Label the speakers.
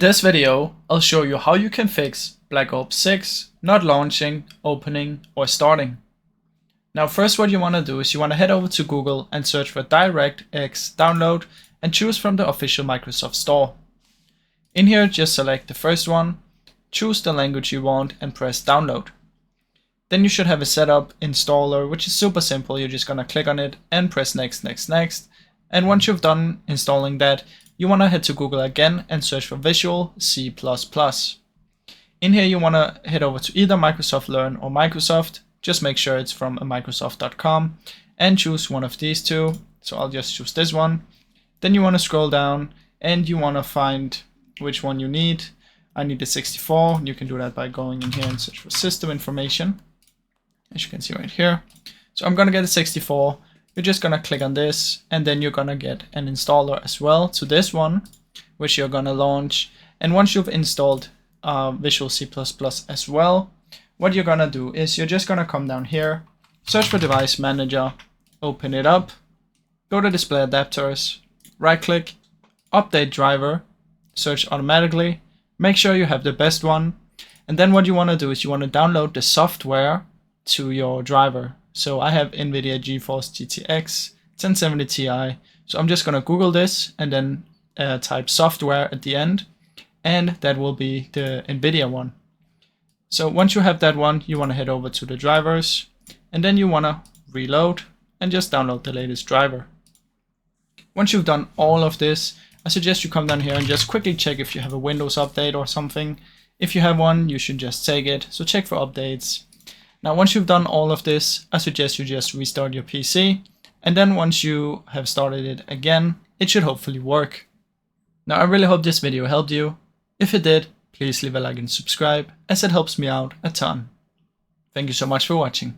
Speaker 1: this video, I'll show you how you can fix Black Ops 6 not launching, opening, or starting. Now first what you want to do is you want to head over to Google and search for DirectX download and choose from the official Microsoft Store. In here just select the first one, choose the language you want and press download. Then you should have a setup installer, which is super simple. You're just going to click on it and press next, next, next. And once you've done installing that, you want to head to Google again and search for Visual C++. In here you want to head over to either Microsoft Learn or Microsoft. Just make sure it's from Microsoft.com and choose one of these two. So I'll just choose this one. Then you want to scroll down and you want to find which one you need. I need the 64. You can do that by going in here and search for system information, as you can see right here. So I'm going to get a 64. You're just going to click on this and then you're going to get an installer as well to this one, which you're going to launch. And once you've installed Visual C++ as well, what you're going to do is you're just going to come down here, search for Device Manager, open it up, go to Display Adapters, right click, Update Driver, search automatically, make sure you have the best one. And then what you want to do is you want to download the software to your driver. So I have NVIDIA GeForce GTX 1070 Ti. So I'm just going to Google this and then type software at the end. And that will be the NVIDIA one. So once you have that one, you want to head over to the drivers. And then you want to reload and just download the latest driver. Once you've done all of this, I suggest you come down here and just quickly check if you have a Windows update or something. If you have one, you should just take it. So check for updates. Now, once you've done all of this, I suggest you just restart your PC. And then once you have started it again, it should hopefully work. Now, I really hope this video helped you. If it did, please leave a like and subscribe, as it helps me out a ton. Thank you so much for watching.